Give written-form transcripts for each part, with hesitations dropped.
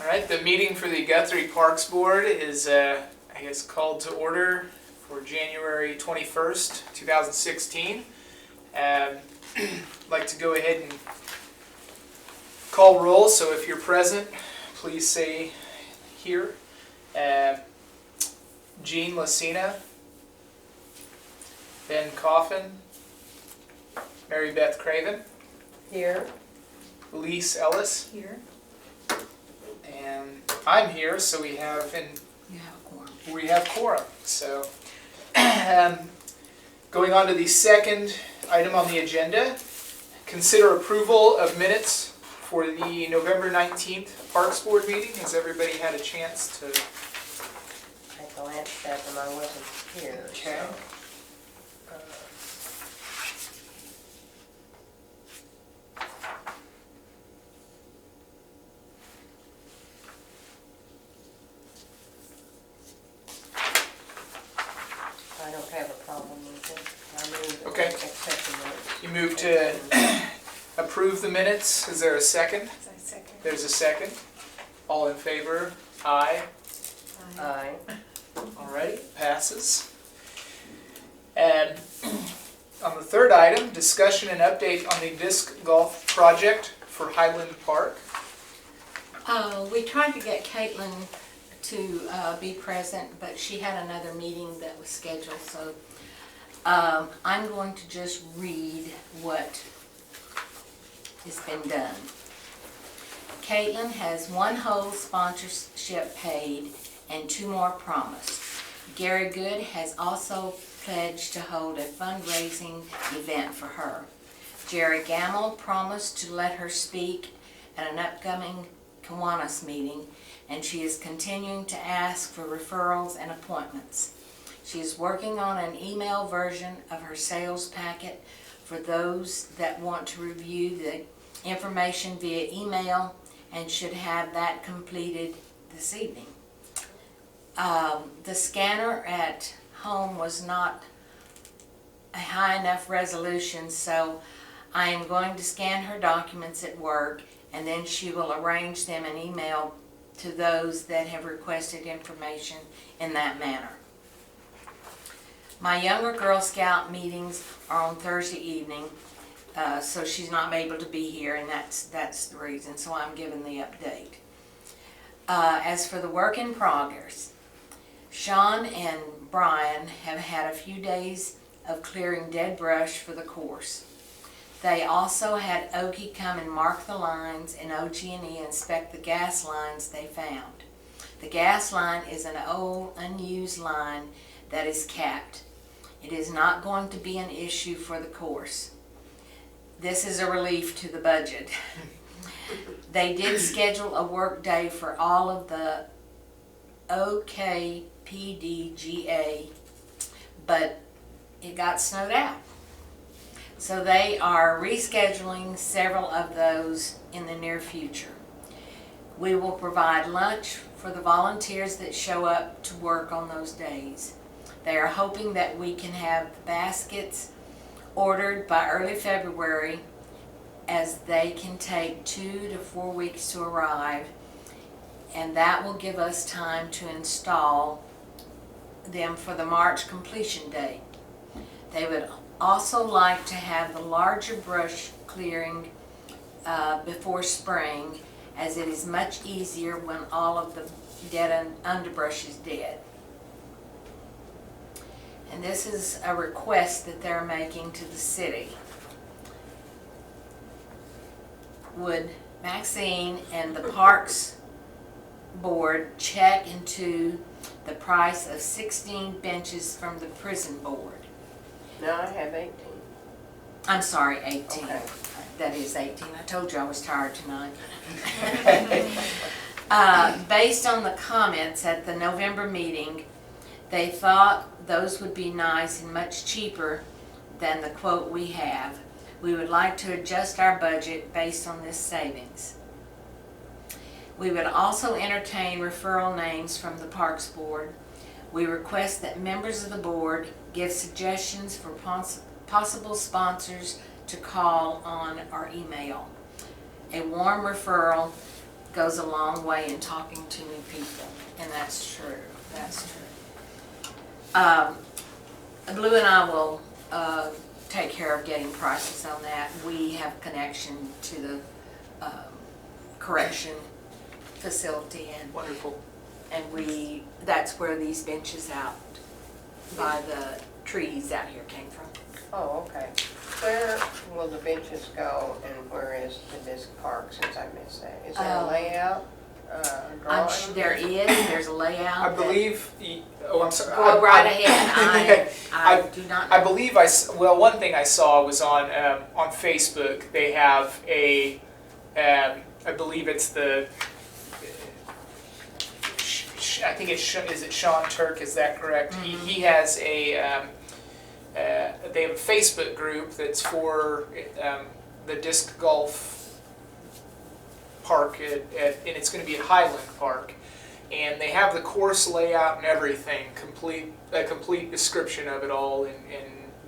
All right, the meeting for the Guthrie Parks Board is, I guess, called to order for January 21st, 2016. I'd like to go ahead and call roll, so if you're present, please say here. Jean Lucina, Ben Coffin, Mary Beth Craven, Here. Elise Ellis, Here. and I'm here, so we have quorum. So, going on to the second item on the agenda, consider approval of minutes for the November 19th Parks Board meeting. Has everybody had a chance to? I glanced at them, I wasn't here. Okay. So. I don't have a problem with it. I move that Okay. we accept the minutes. You move to approve the minutes. Is there a second? Second. There's a second. All in favor? Aye. Aye. Alrighty, passes. And on the third item, discussion and update on the disc golf project for Highland Park. We tried to get Caitlin to be present, but she had another meeting that was scheduled, so I'm going to just read what has been done. Caitlin has one whole sponsorship paid and 2 more promised. Gary Good has also pledged to hold a fundraising event for her. Jerry Gamble promised to let her speak at an upcoming Kiwanis meeting, and she is continuing to ask for referrals and appointments. She is working on an email version of her sales packet for those that want to review the information via email, and should have that completed this evening. The scanner at home was not a high enough resolution, so I am going to scan her documents at work, and then she will arrange them and email to those that have requested information in that manner. My younger Girl Scout meetings are on Thursday evening, so she's not able to be here, and that's the reason, so I'm giving the update. As for the work in progress, Sean and Brian have had a few days of clearing dead brush for the course. They also had Okie come and mark the lines, and OG&E inspect the gas lines they found. The gas line is an old, unused line that is capped. It is not going to be an issue for the course. This is a relief to the budget. They did schedule a work day for all of the OKPDGA, but it got snowed out. So they are rescheduling several of those in the near future. We will provide lunch for the volunteers that show up to work on those days. They are hoping that we can have the baskets ordered by early February, as they can take 2 to 4 weeks to arrive, and that will give us time to install them for the March completion date. They would also like to have the larger brush clearing before spring, as it is much easier when all of the dead underbrush is dead. And this is a request that they're making to the city. Would Maxine and the Parks Board check into the price of 16 benches from the prison board? No, I have 18. I'm sorry, 18. Okay. That is 18. I told you I was tired tonight. Based on the comments at the November meeting, they thought those would be nice and much cheaper than the quote we have. We would like to adjust our budget based on this savings. We would also entertain referral names from the Parks Board. We request that members of the board give suggestions for possible sponsors to call on or email. A warm referral goes a long way in talking to new people, and that's true, that's true. Blue and I will take care of getting prices on that. We have connection to the correction facility, Wonderful. and that's where these benches out by the trees out here came from. Oh, okay. Where will the benches go and where is the disc park, since I missed that? Is there a layout, drawing? There's a layout. I believe, I'm sorry. Go right ahead. I do not know. I believe well, one thing I saw was on Facebook. They have I believe it's I think is it Sean Turk? Is that correct? Mm-hmm. He has they have a Facebook group that's for the disc golf park and it's going to be at Highland Park, and they have the course layout and everything, a complete description of it all in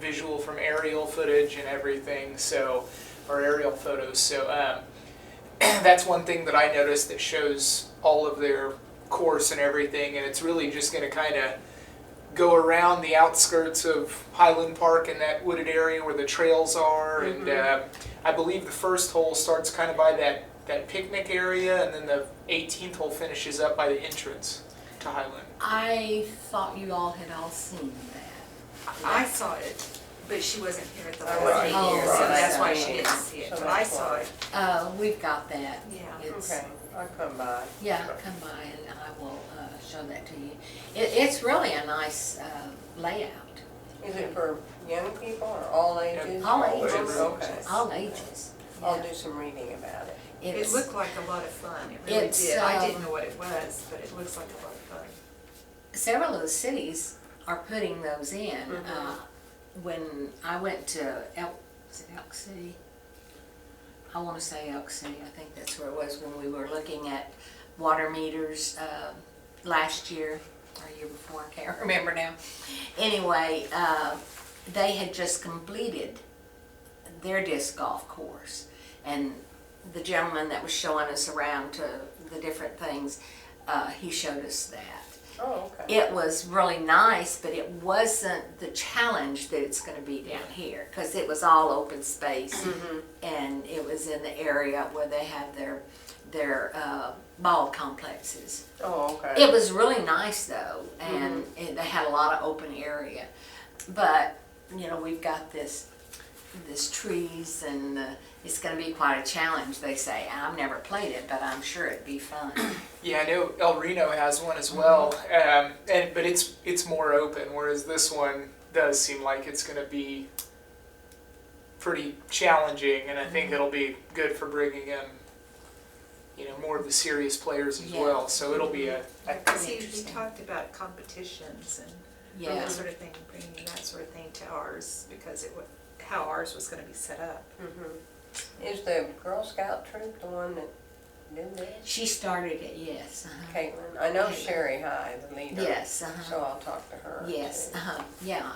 visual from aerial footage and everything. Or aerial photos. So that's one thing that I noticed that shows all of their course and everything, and it's really just going to kind of go around the outskirts of Highland Park in that wooded area where the trails are, and I believe the first hole starts kind of by that picnic area, and then the 18th hole finishes up by the entrance to Highland. I thought you all had all seen that. I saw it, but she wasn't here at the I last wasn't meeting, here, so right. that's why she didn't see it, So but I that's saw why. it. We've got that. Yeah. It's- Okay, I'll come by. Yeah, come by and I will show that to you. It's really a nice layout. Is it for young people or all ages? All Or- ages. Okay. All ages. I'll Yeah. do some reading about it. It It's- looked like a lot of fun, it really It's, did. I didn't know what it was, but it looks like a lot of fun. Several of the cities are putting those in. Mhm. When I went to Elk City? I want to say Elk City, I think that's where it was, when we were looking at water meters last year, or year before, I can't remember now. Anyway, they had just completed their disc golf course, and the gentleman that was showing us around to the different things, he showed us that. Oh, okay. It was really nice, but it wasn't the challenge that it's going to be down here, because it was all open space, and it was in the area where they have their ball complexes. Oh, okay. It was really nice though, and they had a lot of open area. But you know, we've got this trees, and it's going to be quite a challenge, they say. I've never played it, but I'm sure it'd be fun. Yeah, I know El Reno has one as well, but it's more open, whereas this one does seem like it's going to be pretty challenging, and I think it'll be good for bringing in, more of the serious players as Yeah. well. So it'll be a Because he interesting. talked about competitions and Yeah. that sort of thing, bringing that sort of thing to ours, because how ours was gonna be set up. Is the Girl Scout troop the one that did this? She started it, yes. Caitlin. I know Caitlin. Sherry High, the leader. Yes, So I'll talk to her. Yes, too. yeah.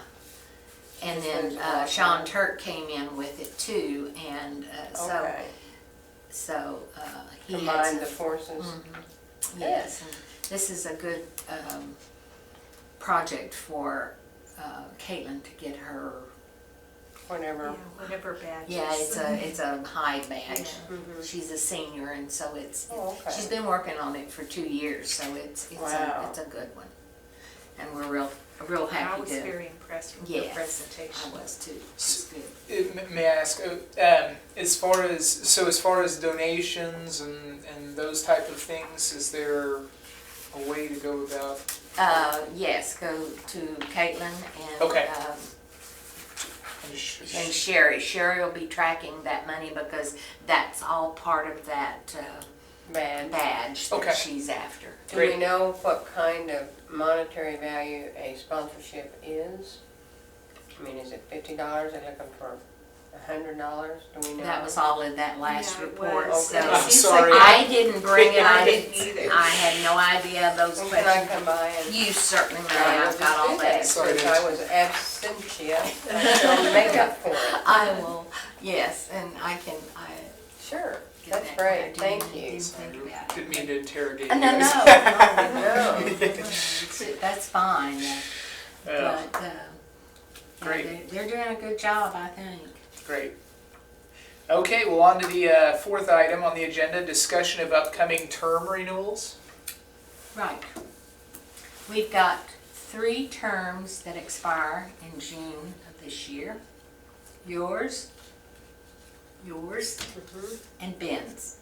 And This then is awesome. Sean Turk came in with it too, and Okay. he had Combine some. the forces. Yes, and this is a good project for Caitlin to get her. Whenever. Yeah, whatever badges. Yeah, it's a high badge. Yeah. She's a senior, and so Oh, okay. she's been working on it for 2 years, so it's Wow. a good one, and we're real I happy was to. very impressed with your Yes, presentation. I was too. It's good. May I ask, as far as donations and those type of things, is there a way to go about? Yes, go to Caitlin and. Okay. And Sherry. Sherry will be tracking that money, because that's all part of that badge that Okay. she's after. Do we know what kind of monetary value a sponsorship is? I mean, is it $50? They're looking for $100? Do we know? That was all in that last Yeah, it report. was. So Okay. I'm Seems sorry. like I didn't bring it. I I didn't either. I had no idea of those Well, can I questions. come by and? You certainly may. I will I've got all just do that. Sorry, Since I was absentia, I shall make up for it. I will. Yes, and I can. Sure, Get that's that great. I didn't- Thank you. Didn't think about it. Didn't mean to interrogate No, you no, guys. No. that's fine, Yeah, but, Great. they're doing a good job, I think. great. Okay, well, on to the fourth item on the agenda, discussion of upcoming term renewals. Right. We've got 3 terms that expire in June of this year. Yours, and Ben's.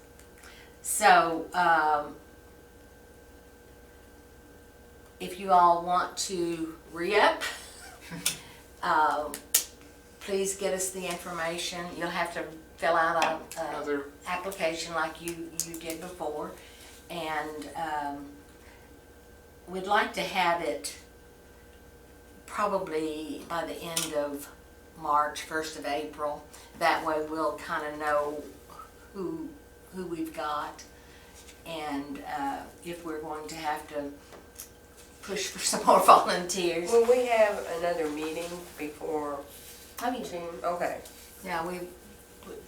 So, if you all want to re-up, please get us the information. You'll have to fill out a Another, application like you did before, and we'd like to have it probably by the end of March, 1st of April. That way we'll kind of know who we've got, and if we're going to have to push for some more volunteers. Will we have another meeting before I mean, June? Okay. yeah,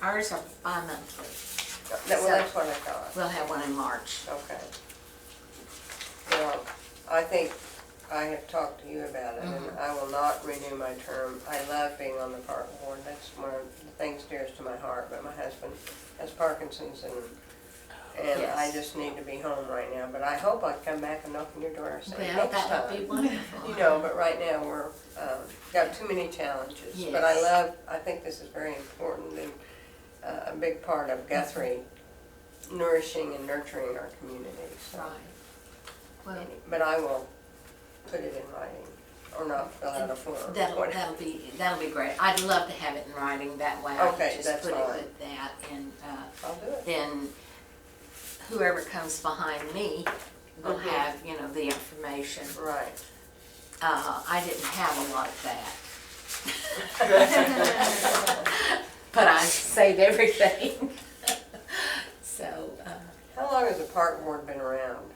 ours are bi-monthly. Well, that's what I thought. We'll have one in March. Okay. Well, I think I have talked to you about it, and I will not renew my term. I love being on the park board. That's one of the things dearest to my heart, but my husband has Parkinson's, and Yes. I just need to be home right now. But I hope I come back and knock on your door and say, Well, next that would be time. wonderful. You know, but right now we're, got too many challenges. But Yes. I think this is very important and a big part of Guthrie nourishing and nurturing our community. So. Right. Well, But I will put it in writing, or not fill out a form. that'll be great. I'd love to have it in writing, that way I Okay, can just that's put it fine. with that, and I'll do it. then whoever comes behind me will Mhm. have, the information. Right. I didn't have a lot of that. But I saved everything. So, How long has the park board been around?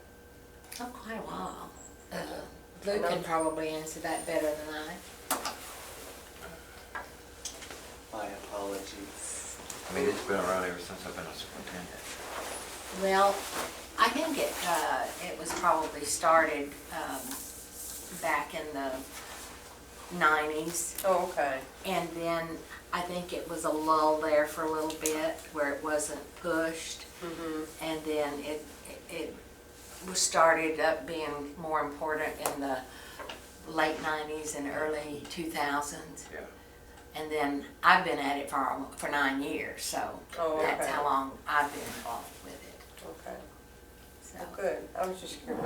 oh, quite a while. Luke can probably answer that better than I. My apologies. I mean, it's been around ever since I've been a superintendent. Well, I think it was probably started back in the 90s, Oh, okay. and then I think it was a lull there for a little bit where it wasn't pushed, Mm-hmm. and then it was started up being more important in the late 90s and early 2000s. Yeah. And then I've been at it for 9 years, so Oh, that's okay. how long I've been involved with it. Okay. So, Well, good. I was just curious.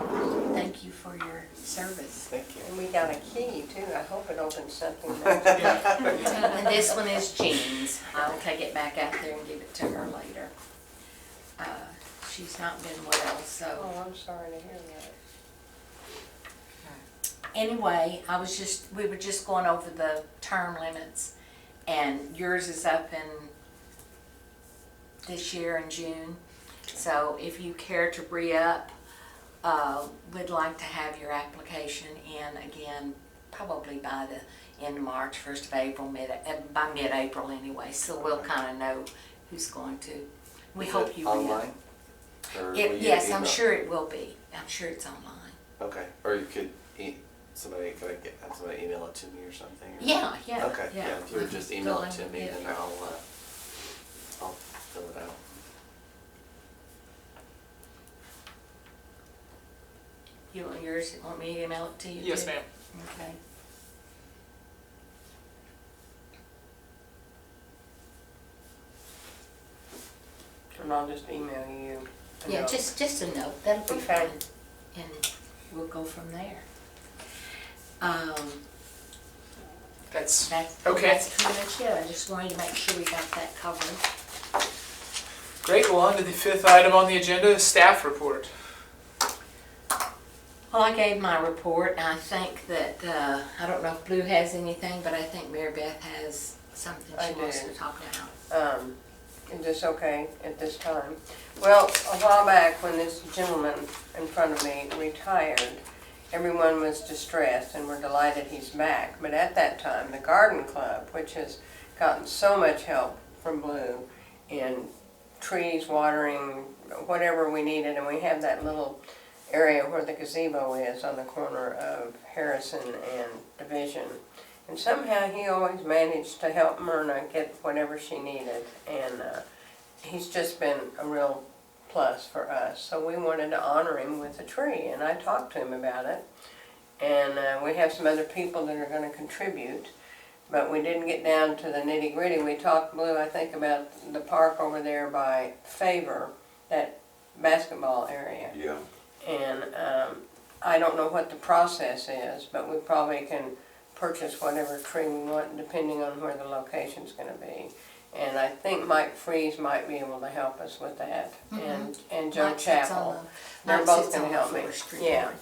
thank you for your service. Thank you. And we got a key too. I hope it opens something. And this one is Jean's. I'll take it back out there and give it to her later. She's not been well, so. Oh, I'm sorry to hear that. Anyway, we were just going over the term limits, and yours is up in this year in June. So if you care to re-up, we'd like to have your application in again, probably by the end of March, 1st of April, by mid-April anyway, so we'll kind of know who's going to. We Is hope it you re-up. online? Or will you Yes, I'm email? sure it will be. I'm sure it's online. Okay, or you could, have somebody email it to me or something? or- Yeah, yeah. Okay, yeah, if you would just email it to me, Yeah. then I'll fill it out. You want yours, want me to email it to you? yes, too? ma'am. Okay. And I'll just email you. a Yeah, note. just a note, that'll be Okay. fine, and we'll go from there. That's, That's Okay. pretty much it, I just wanted to make sure we got that covered. great. Well, on to the fifth item on the agenda, staff report. Well, I gave my report, and I think that, I don't know if Blue has anything, but I think Mary Beth has something I she wants do. to talk about. Is this okay at this time? Well, a while back, when this gentleman in front of me retired, everyone was distressed, and we're delighted he's back. But at that time, the Garden Club, which has gotten so much help from Blue in trees, watering, whatever we needed, and we have that little area where the gazebo is on the corner of Harrison and Division. And somehow he always managed to help Myrna get whatever she needed, and he's just been a real plus for us. So we wanted to honor him with a tree, and I talked to him about it. And we have some other people that are going to contribute, but we didn't get down to the nitty gritty. We talked, Blue, I think, about the park over there by Favor, that basketball area. Yeah. And I don't know what the process is, but we probably can purchase whatever tree we want depending on where the location's going to be. And I think Mike Freeze might be able to help us with that, and Joe Mike sits on Chappell. the- They're Mike both sits going on to the help me. forestry Yeah. board.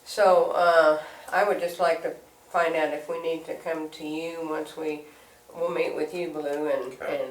So I would just like to find out if we need to come to you once we'll meet with you, Blue, Okay.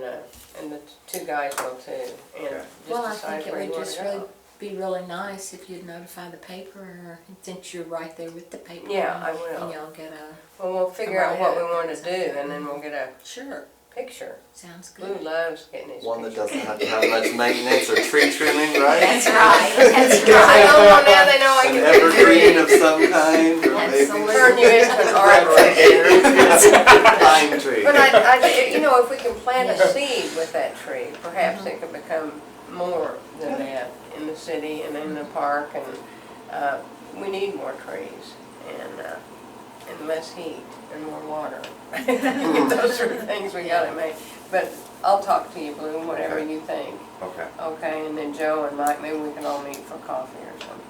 and the two guys will too. And Okay. Well, I just decide think it where you would want just to really go. be really nice if you'd notify the paper, or since you're right there with the paper. Yeah, I And will. y'all get a, Well, we'll figure out what we write-up want or to do, something. and then we'll get a sure, picture. sounds Blue good. loves getting his One that pictures. doesn't have to have much maintenance or tree trimming, right? That's right, that's I right. know, well, now they know I An can do evergreen trees. of some kind, or maybe Absolutely. Turn you into an arborist. pine tree. But you know, if we can plant a Yeah. seed with that tree, perhaps it could become more than that in the city and in the park, and we need more trees and less heat and more water. Those are things we gotta make. But I'll talk to you, Blue, whatever Okay. you think. Okay. Okay, and then Joe and Mike, maybe we can all meet for coffee or something.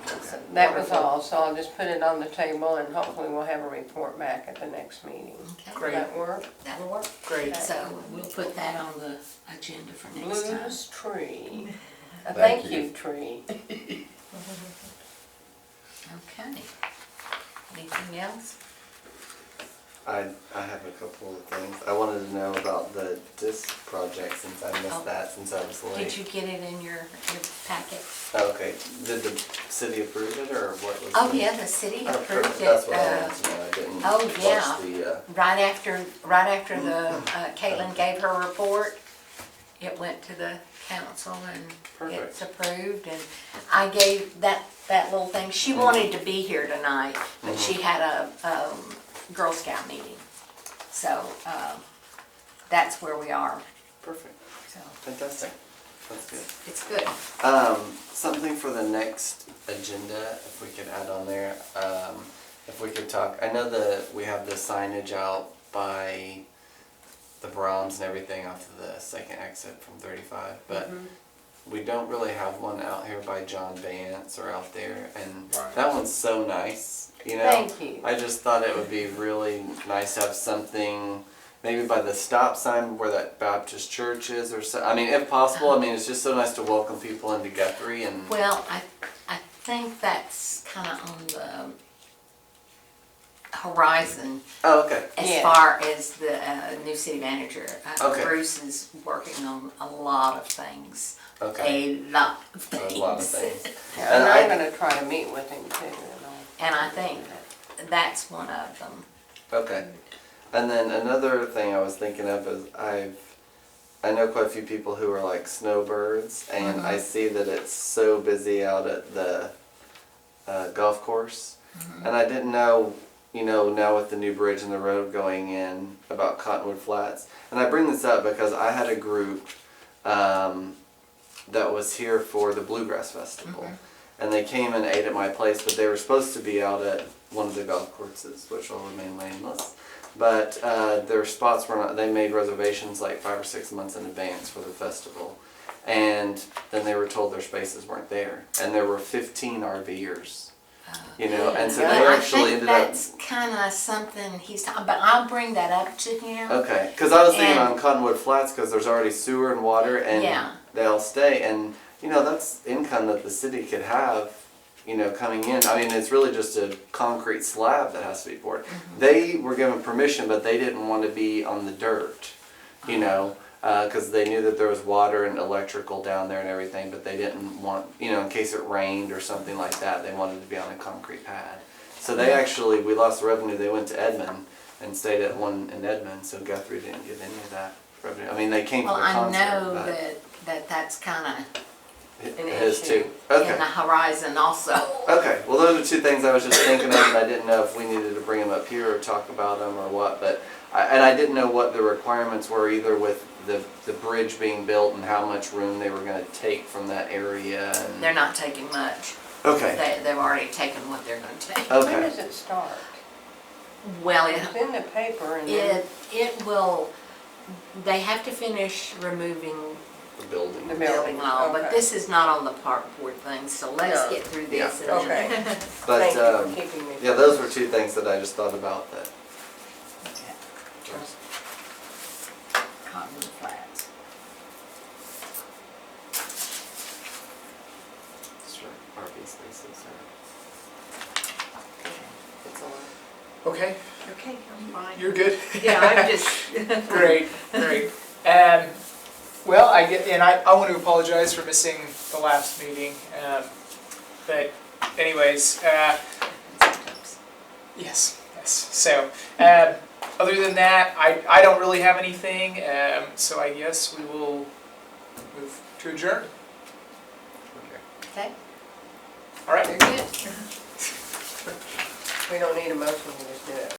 Okay. That was all, so I'll just put it on the table and hopefully we'll have a report back at the next meeting. Okay, Does Great. that work? that'll work. Great. So we'll put that on the agenda for next time. Blue's tree. A Thank thank you. you tree. Okay. Anything else? I have a couple of things. I wanted to know about the disc project since I missed Oh. that since I was late. Did you get it in your packet? Oh, okay. Did the city approve it or what was Oh, the- yeah, the city Oh, approved perfect. it. That's what I wanted to know. I didn't oh, yeah. watch the, Right after the, Caitlin gave her report, it went to the council and Perfect. it's approved, and I gave that little thing, she wanted to be here tonight, but she had a, Girl Scout meeting. So, that's where we are, perfect. so, Fantastic. That's good. it's good. Something for the next agenda, if we could add on there, if we could talk, I know that we have the signage out by the Brahms and everything off of the second exit from 35, but we don't really have one out here by John Vance or out there, and Right. that one's so nice, you know? Thank you. I just thought it would be really nice to have something, maybe by the stop sign where that Baptist church is or so. I mean, if possible, I mean, it's just so nice to welcome people into Guthrie and, Well, I think that's kinda on the horizon. oh, okay. As Yeah. far as the new city manager, Okay. Bruce is working on a lot of things. Okay. A lot of things. A lot of things. Yeah, and I'm gonna try to meet with him too. And I think that's one of them. Okay. And then another thing I was thinking of is I know quite a few people who are like snowbirds, and I see that it's so busy out at the golf course. And I didn't know, you know, now with the new bridge and the road going in about Cottonwood Flats. And I bring this up because I had a group that was here for the Bluegrass Festival. And they came and ate at my place, but they were supposed to be out at one of the golf courses, which will remain nameless. But their spots were not, they made reservations like 5 or 6 months in advance for the festival. And then they were told their spaces weren't there. And there were 15 RVers, you know, and so But they I actually think ended up. that's kinda something he's talking, but I'll bring that up to him. Okay, because I was thinking And- on Cottonwood Flats because there's already sewer and water and Yeah. they'll stay. And, you know, that's income that the city could have, you know, coming in. I mean, it's really just a concrete slab that has to be poured. They were given permission, but they didn't want to be on the dirt, you know, because they knew that there was water and electrical down there and everything, but they didn't want, you know, in case it rained or something like that, they wanted to be on a concrete pad. So they actually, we lost revenue. They went to Edmond and stayed at one in Edmond, so Guthrie didn't get any of that revenue. I mean, they came for Well, the I concert, know but that's kinda An his issue. too. in Okay. the horizon also. Okay, well, those are two things I was just thinking of, and I didn't know if we needed to bring them up here or talk about them or what, but, I didn't know what the requirements were either with the bridge being built and how much room they were gonna take from that area and. They're not taking much. Okay, They've already taken what they're gonna take. When okay, does it start? Well, It's in the paper and then it will, they have to finish removing the building. The the building and all, but okay. this is not on the park board thing, so let's No. get through this and Okay. then. But, Thank you for keeping me. yeah, those were two things that I just thought about that. Cotton Flats. Just for parking spaces It's all. Okay, Okay, I'm fine. you're good? Yeah, I'm just. Great, great. Well, I want to apologize for missing the last meeting. But anyways, yes. So, other than that, I don't really have anything. So I guess we will move to adjourn. Okay, All right. very good. We don't need a motion, we just do it.